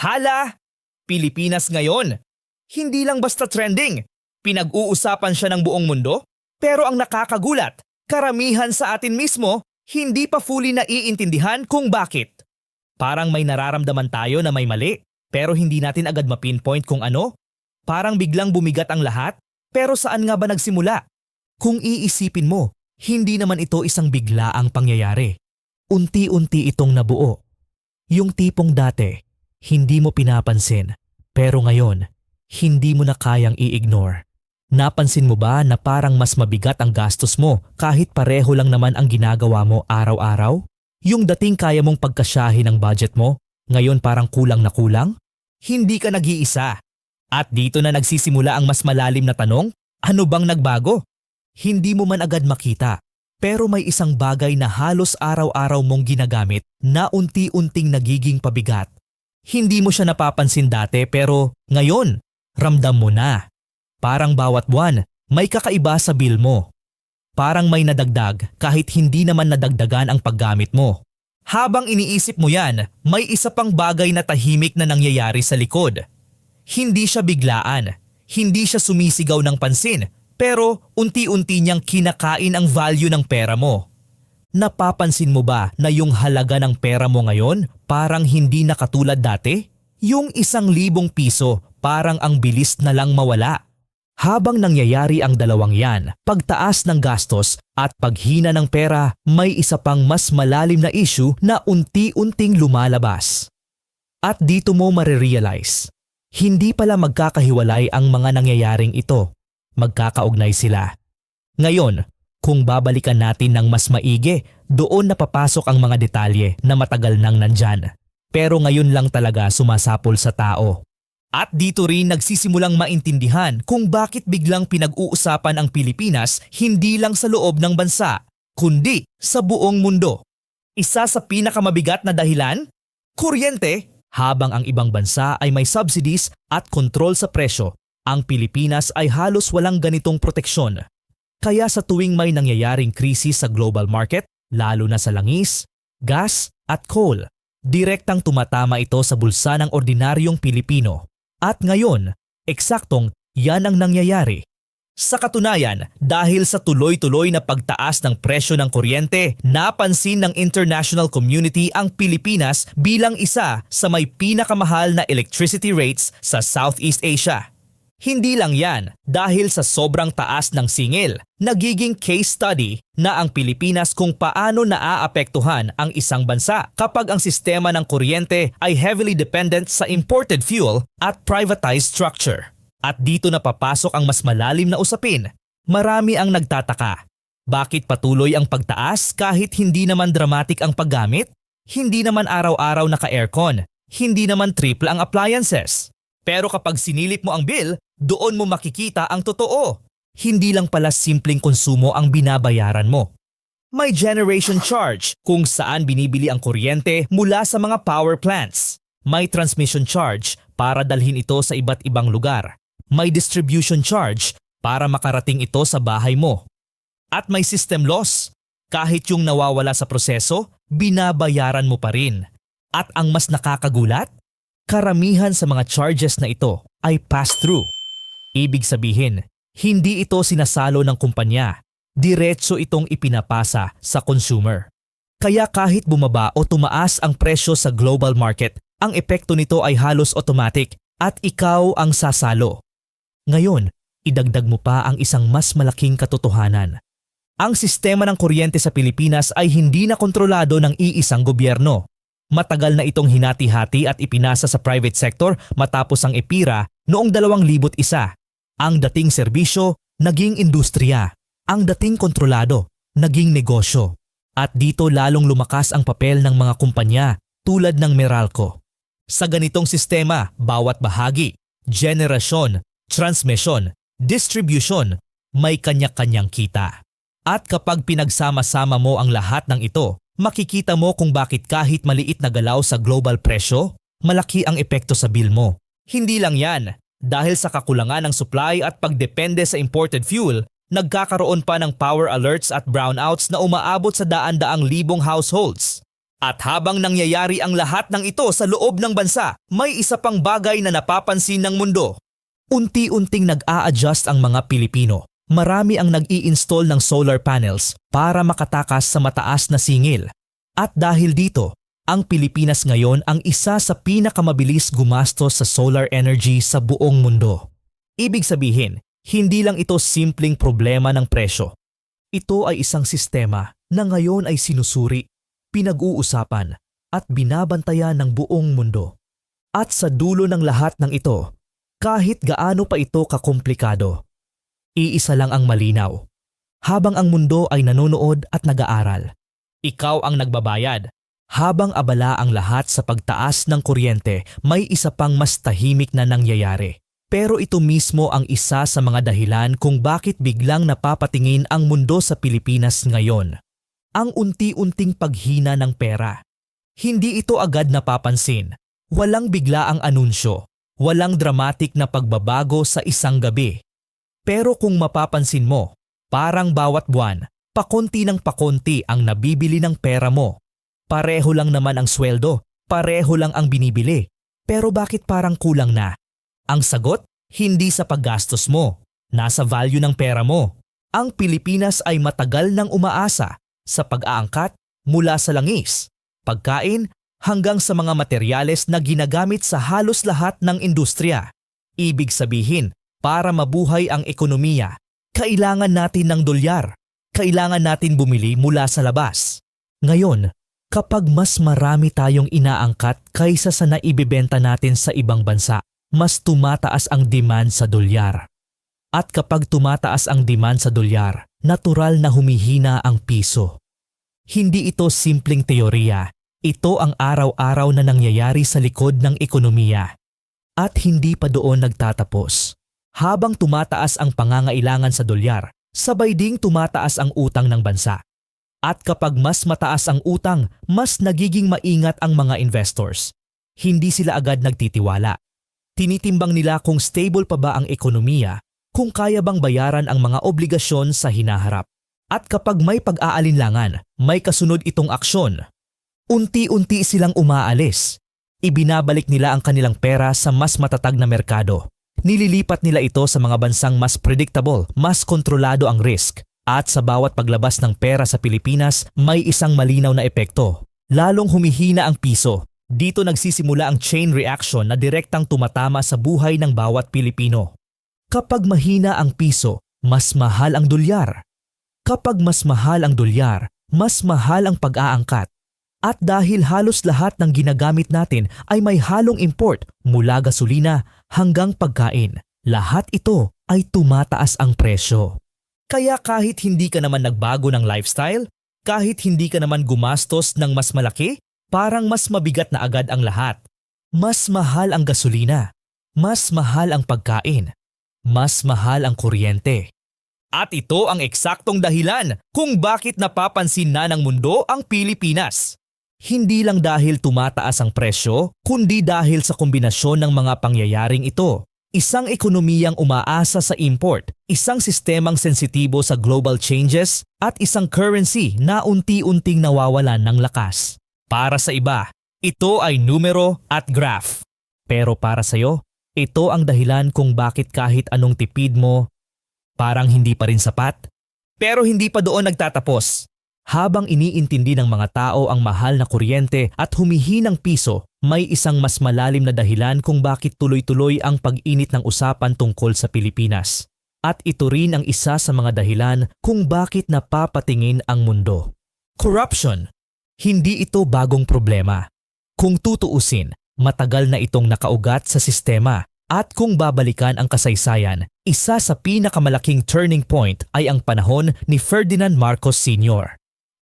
Hala! Pilipinas ngayon. Hindi lang basta trending. Pinag-uusapan siya ng buong mundo. Pero ang nakakagulat, karamihan sa atin mismo, hindi pa fully naiintindihan kung bakit. Parang may nararamdaman tayo na may mali, pero hindi natin agad mapinpoint kung ano. Parang biglang bumigat ang lahat, pero saan nga ba nagsimula? Kung iisipin mo, hindi naman ito isang biglaang pangyayari. Unti-unti itong nabuo. Yung tipong dati, hindi mo pinapansin, pero ngayon, hindi mo na kayang i-ignore. Napansin mo ba na parang mas mabigat ang gastos mo kahit pareho lang naman ang ginagawa mo araw-araw? Yung dating kaya mong pagkasyahin ang budget mo, ngayon parang kulang na kulang? Hindi ka nag-iisa. At dito na nagsisimula ang mas malalim na tanong, ano bang nagbago? Hindi mo man agad makita, pero may isang bagay na halos araw-araw mong ginagamit na unti-unting nagiging pabigat. Hindi mo siya napapansin dati pero ngayon, ramdam mo na. Parang bawat buwan, may kakaiba sa bill mo. Parang may nadagdag kahit hindi naman nadagdagan ang paggamit mo. Habang iniisip mo yan, may isa pang bagay na tahimik na nangyayari sa likod. Hindi siya biglaan, hindi siya sumisigaw ng pansin, pero unti-unti niyang kinakain ang value ng pera mo. Napapansin mo ba na yung halaga ng pera mo ngayon parang hindi na katulad dati? Yung 1,000 piso parang ang bilis na lang mawala. Habang nangyayari ang dalawang yan, pagtaas ng gastos at paghina ng pera, may isa pang mas malalim na issue na unti-unting lumalabas. At dito mo marirealize, hindi pala magkakahiwalay ang mga nangyayaring ito. Magkakaugnay sila. Ngayon, kung babalikan natin ng mas maigi, doon napapasok ang mga detalye na matagal nang nandyan. Pero ngayon lang talaga sumasapol sa tao. At dito rin nagsisimulang maintindihan kung bakit biglang pinag-uusapan ang Pilipinas hindi lang sa loob ng bansa, kundi sa buong mundo. Isa sa pinakamabigat na dahilan? Kuryente. Habang ang ibang bansa ay may subsidies at kontrol sa presyo, ang Pilipinas ay halos walang ganitong proteksyon. Kaya sa tuwing may nangyayaring krisis sa global market, lalo na sa langis, gas at coal, direktang tumatama ito sa bulsa ng ordinaryong Pilipino. At ngayon, eksaktong yan ang nangyayari. Sa katunayan, dahil sa tuloy-tuloy na pagtaas ng presyo ng kuryente, napansin ng international community ang Pilipinas bilang isa sa may pinakamahal na electricity rates sa Southeast Asia. Hindi lang yan, dahil sa sobrang taas ng singil, nagiging case study na ang Pilipinas kung paano naaapektuhan ang isang bansa kapag ang sistema ng kuryente ay heavily dependent sa imported fuel at privatized structure. At dito na papasok ang mas malalim na usapin. Marami ang nagtataka. Bakit patuloy ang pagtaas kahit hindi naman dramatic ang paggamit? Hindi naman araw-araw naka-aircon, hindi naman triple ang appliances. Pero kapag sinilip mo ang bill, doon mo makikita ang totoo. Hindi lang pala simpleng konsumo ang binabayaran mo. May generation charge kung saan binibili ang kuryente mula sa mga power plants. May transmission charge para dalhin ito sa iba't ibang lugar. May distribution charge para makarating ito sa bahay mo. At may system loss. Kahit yung nawawala sa proseso, binabayaran mo pa rin. At ang mas nakakagulat, karamihan sa mga charges na ito ay pass-through. Ibig sabihin, hindi ito sinasalo ng kumpanya. Diretso itong ipinapasa sa consumer. Kaya kahit bumaba o tumaas ang presyo sa global market, ang epekto nito ay halos automatic at ikaw ang sasalo. Ngayon, idagdag mo pa ang isang mas malaking katotohanan. Ang sistema ng kuryente sa Pilipinas ay hindi na kontrolado ng iisang gobyerno. Matagal na itong hinati-hati at ipinasa sa private sector matapos ang EPIRA noong 2001. Ang dating serbisyo, naging industriya. Ang dating kontrolado, naging negosyo. At dito lalong lumakas ang papel ng mga kumpanya tulad ng Meralco. Sa ganitong sistema, bawat bahagi, generasyon, transmission, distribution, may kanya-kanyang kita. At kapag pinagsama-sama mo ang lahat ng ito, makikita mo kung bakit kahit maliit na galaw sa global presyo, malaki ang epekto sa bill mo. Hindi lang yan, dahil sa kakulangan ng supply at pagdepende sa imported fuel, nagkakaroon pa ng power alerts at brownouts na umaabot sa daan-daang libong households. At habang nangyayari ang lahat ng ito sa loob ng bansa, may isa pang bagay na napapansin ng mundo. Unti-unting nag-a-adjust ang mga Pilipino. Marami ang nag-i-install ng solar panels para makatakas sa mataas na singil. At dahil dito, ang Pilipinas ngayon ang isa sa pinakamabilis gumastos sa solar energy sa buong mundo. Ibig sabihin, hindi lang ito simpleng problema ng presyo. Ito ay isang sistema na ngayon ay sinusuri, pinag-uusapan at binabantayan ng buong mundo. At sa dulo ng lahat ng ito, kahit gaano pa ito kakomplikado, iisa lang ang malinaw. Habang ang mundo ay nanonood at nag-aaral, ikaw ang nagbabayad. Habang abala ang lahat sa pagtaas ng kuryente, may isa pang mas tahimik na nangyayari. Pero ito mismo ang isa sa mga dahilan kung bakit biglang napapatingin ang mundo sa Pilipinas ngayon. Ang unti-unting paghina ng pera. Hindi ito agad napapansin. Walang bigla ang anunsyo. Walang dramatic na pagbabago sa isang gabi. Pero kung mapapansin mo, parang bawat buwan, pakonti ng pakonti ang nabibili ng pera mo. Pareho lang naman ang sweldo, pareho lang ang binibili. Pero bakit parang kulang na? Ang sagot, hindi sa paggastos mo. Nasa value ng pera mo. Ang Pilipinas ay matagal nang umaasa sa pag-aangkat mula sa langis, pagkain hanggang sa mga materyales na ginagamit sa halos lahat ng industriya. Ibig sabihin, para mabuhay ang ekonomiya, kailangan natin ng dolyar. Kailangan natin bumili mula sa labas. Ngayon, kapag mas marami tayong inaangkat kaysa sa naibibenta natin sa ibang bansa, mas tumataas ang demand sa dolyar. At kapag tumataas ang demand sa dolyar, natural na humihina ang piso. Hindi ito simpleng teorya. Ito ang araw-araw na nangyayari sa likod ng ekonomiya. At hindi pa doon nagtatapos. Habang tumataas ang pangangailangan sa dolyar, sabay ding tumataas ang utang ng bansa. At kapag mas mataas ang utang, mas nagiging maingat ang mga investors. Hindi sila agad nagtitiwala. Tinitimbang nila kung stable pa ba ang ekonomiya, kung kaya bang bayaran ang mga obligasyon sa hinaharap. At kapag may pag-aalinlangan, may kasunod itong aksyon. Unti-unti silang umaalis. Ibinabalik nila ang kanilang pera sa mas matatag na merkado. Nililipat nila ito sa mga bansang mas predictable, mas kontrolado ang risk. At sa bawat paglabas ng pera sa Pilipinas, may isang malinaw na epekto. Lalong humihina ang piso. Dito nagsisimula ang chain reaction na direktang tumatama sa buhay ng bawat Pilipino. Kapag mahina ang piso, mas mahal ang dolyar. Kapag mas mahal ang dolyar, mas mahal ang pag-aangkat. At dahil halos lahat ng ginagamit natin ay may halong import mula gasolina hanggang pagkain, lahat ito ay tumataas ang presyo. Kaya kahit hindi ka naman nagbago ng lifestyle, kahit hindi ka naman gumastos ng mas malaki, parang mas mabigat na agad ang lahat. Mas mahal ang gasolina, mas mahal ang pagkain, mas mahal ang kuryente. At ito ang eksaktong dahilan kung bakit napapansin na ng mundo ang Pilipinas. Hindi lang dahil tumataas ang presyo, kundi dahil sa kombinasyon ng mga pangyayaring ito. Isang ekonomiyang umaasa sa import, isang sistemang sensitibo sa global changes, at isang currency na unti-unting nawawalan ng lakas. Para sa iba, ito ay numero at graph. Pero para sa'yo, ito ang dahilan kung bakit kahit anong tipid mo, parang hindi pa rin sapat. Pero hindi pa doon nagtatapos. Habang iniintindi ng mga tao ang mahal na kuryente at humihinang piso, may isang mas malalim na dahilan kung bakit tuloy-tuloy ang pag-init ng usapan tungkol sa Pilipinas. At ito rin ang isa sa mga dahilan kung bakit napapatingin ang mundo. Corruption. Hindi ito bagong problema. Kung tutuusin, matagal na itong nakaugat sa sistema. At kung babalikan ang kasaysayan, isa sa pinakamalaking turning point ay ang panahon ni Ferdinand Marcos Sr.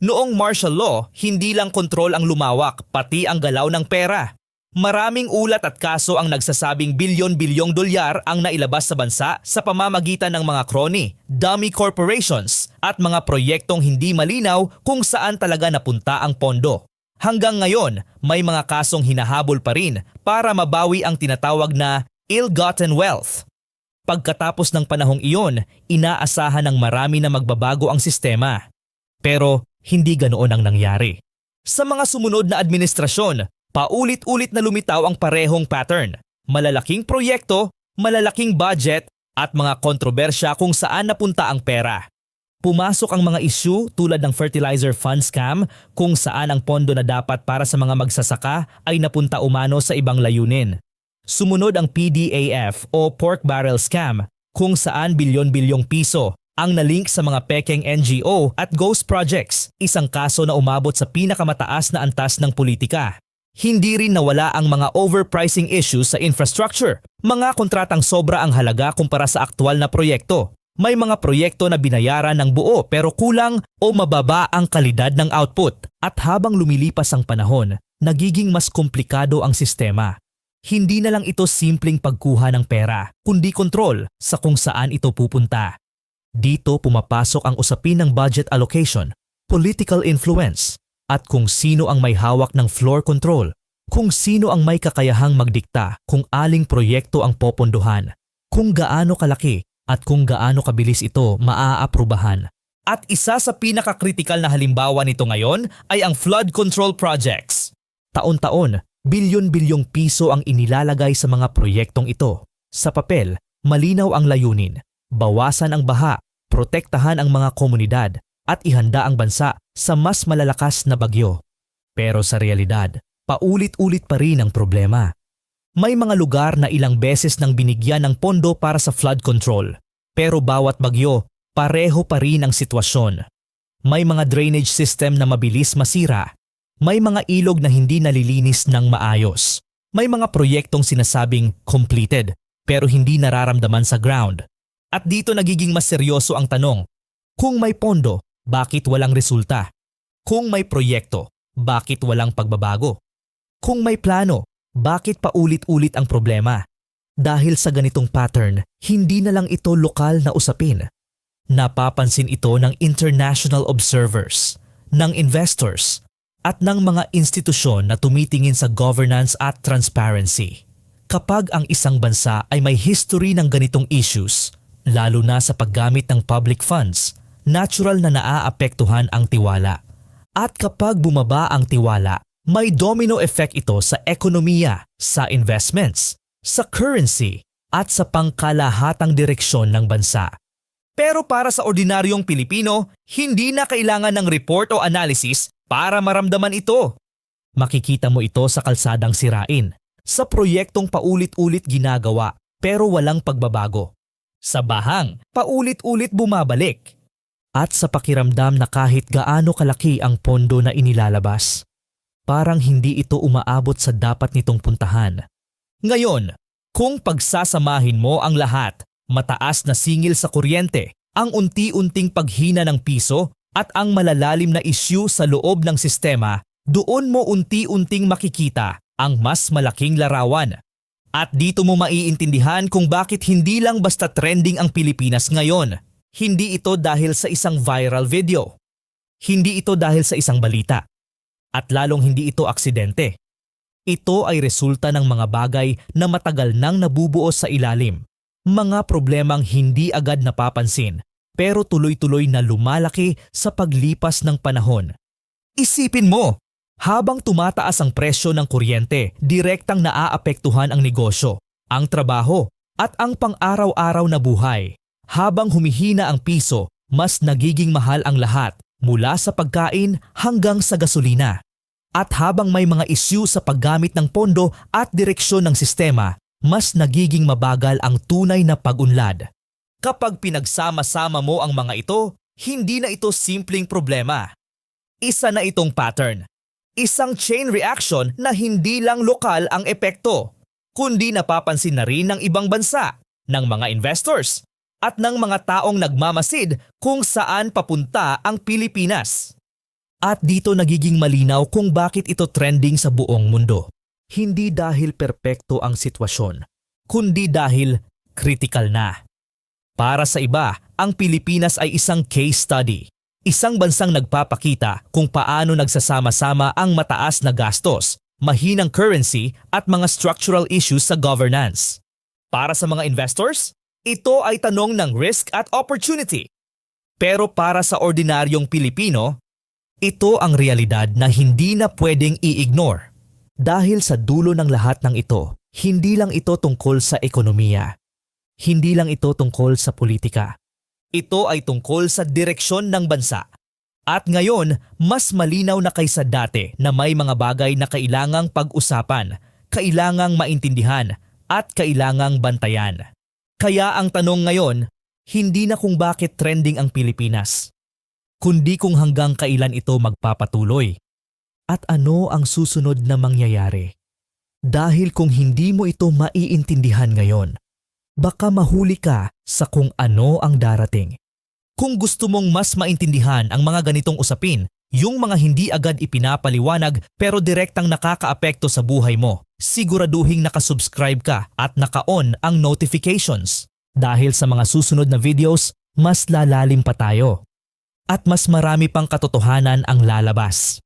Noong martial law, hindi lang kontrol ang lumawak, pati ang galaw ng pera. Maraming ulat at kaso ang nagsasabing bilyon-bilyong dolyar ang nailabas sa bansa sa pamamagitan ng mga crony, dummy corporations at mga proyektong hindi malinaw kung saan talaga napunta ang pondo. Hanggang ngayon, may mga kasong hinahabol pa rin para mabawi ang tinatawag na ill-gotten wealth. Pagkatapos ng panahong iyon, inaasahan ng marami na magbabago ang sistema. Pero hindi ganoon ang nangyari. Sa mga sumunod na administrasyon, paulit-ulit na lumitaw ang parehong pattern. Malalaking proyekto, malalaking budget, at mga kontrobersya kung saan napunta ang pera. Pumasok ang mga issue tulad ng fertilizer fund scam kung saan ang pondo na dapat para sa mga magsasaka ay napunta umano sa ibang layunin. Sumunod ang PDAF o Pork Barrel Scam kung saan bilyon-bilyong piso ang nalink sa mga pekeng NGO at ghost projects, isang kaso na umabot sa pinakamataas na antas ng politika. Hindi rin nawala ang mga overpricing issues sa infrastructure, mga kontratang sobra ang halaga kumpara sa aktwal na proyekto. May mga proyekto na binayaran ng buo pero kulang o mababa ang kalidad ng output. At habang lumilipas ang panahon, nagiging mas komplikado ang sistema. Hindi na lang ito simpleng pagkuha ng pera, kundi kontrol sa kung saan ito pupunta. Dito pumapasok ang usapin ng budget allocation, political influence, at kung sino ang may hawak ng floor control, kung sino ang may kakayahang magdikta kung aling proyekto ang popondohan, kung gaano kalaki at kung gaano kabilis ito maaaprubahan. At isa sa pinakakritikal na halimbawa nito ngayon ay ang flood control projects. Taon-taon, bilyon-bilyong piso ang inilalagay sa mga proyektong ito. Sa papel, malinaw ang layunin, bawasan ang baha, protektahan ang mga komunidad, at ihanda ang bansa sa mas malalakas na bagyo. Pero sa realidad, paulit-ulit pa rin ang problema. May mga lugar na ilang beses nang binigyan ng pondo para sa flood control, pero bawat bagyo, pareho pa rin ang sitwasyon. May mga drainage system na mabilis masira. May mga ilog na hindi nalilinis ng maayos. May mga proyektong sinasabing completed, pero hindi nararamdaman sa ground. At dito nagiging mas seryoso ang tanong, kung may pondo, bakit walang resulta? Kung may proyekto, bakit walang pagbabago? Kung may plano, bakit paulit-ulit ang problema? Dahil sa ganitong pattern, hindi na lang ito lokal na usapin. Napapansin ito ng international observers, ng investors, at ng mga institusyon na tumitingin sa governance at transparency. Kapag ang isang bansa ay may history ng ganitong issues, lalo na sa paggamit ng public funds, natural na naaapektuhan ang tiwala. At kapag bumaba ang tiwala, may domino effect ito sa ekonomiya, sa investments, sa currency, at sa pangkalahatang direksyon ng bansa. Pero para sa ordinaryong Pilipino, hindi na kailangan ng report o analysis para maramdaman ito. Makikita mo ito sa kalsadang sirain, sa proyektong paulit-ulit ginagawa pero walang pagbabago. Sa bahang, paulit-ulit bumabalik. At sa pakiramdam na kahit gaano kalaki ang pondo na inilalabas, parang hindi ito umaabot sa dapat nitong puntahan. Ngayon, kung pagsasamahin mo ang lahat, mataas na singil sa kuryente, ang unti-unting paghina ng piso at ang malalalim na issue sa loob ng sistema, doon mo unti-unting makikita ang mas malaking larawan. At dito mo maiintindihan kung bakit hindi lang basta trending ang Pilipinas ngayon. Hindi ito dahil sa isang viral video. Hindi ito dahil sa isang balita. At lalong hindi ito aksidente. Ito ay resulta ng mga bagay na matagal nang nabubuo sa ilalim. Mga problemang hindi agad napapansin, pero tuloy-tuloy na lumalaki sa paglipas ng panahon. Isipin mo, habang tumataas ang presyo ng kuryente, direktang naaapektuhan ang negosyo, ang trabaho, at ang pang-araw-araw na buhay. Habang humihina ang piso, mas nagiging mahal ang lahat, mula sa pagkain hanggang sa gasolina. At habang may mga issue sa paggamit ng pondo at direksyon ng sistema, mas nagiging mabagal ang tunay na pag-unlad. Kapag pinagsama-sama mo ang mga ito, hindi na ito simpleng problema. Isa na itong pattern. Isang chain reaction na hindi lang lokal ang epekto, kundi napapansin na rin ng ibang bansa, ng mga investors, at ng mga taong nagmamasid kung saan papunta ang Pilipinas. At dito nagiging malinaw kung bakit ito trending sa buong mundo. Hindi dahil perpekto ang sitwasyon, kundi dahil critical na. Para sa iba, ang Pilipinas ay isang case study. Isang bansang nagpapakita kung paano nagsasama-sama ang mataas na gastos, mahinang currency at mga structural issues sa governance. Para sa mga investors, ito ay tanong ng risk at opportunity. Pero para sa ordinaryong Pilipino, Ito ang realidad na hindi na pwedeng i-ignore. Dahil sa dulo ng lahat ng ito, hindi lang ito tungkol sa ekonomiya. Hindi lang ito tungkol sa politika. Ito ay tungkol sa direksyon ng bansa. At ngayon, mas malinaw na kaysa dati na may mga bagay na kailangang pag-usapan, kailangang maintindihan, at kailangang bantayan. Kaya ang tanong ngayon, hindi na kung bakit trending ang Pilipinas, kundi kung hanggang kailan ito magpapatuloy. At ano ang susunod na mangyayari? Dahil kung hindi mo ito maiintindihan ngayon, baka mahuli ka sa kung ano ang darating. Kung gusto mong mas maintindihan ang mga ganitong usapin, yung mga hindi agad ipinapaliwanag pero direktang nakakaapekto sa buhay mo, siguraduhing nakasubscribe ka at naka-on ang notifications. Dahil sa mga susunod na videos, mas lalalim pa tayo. At mas marami pang katotohanan ang lalabas.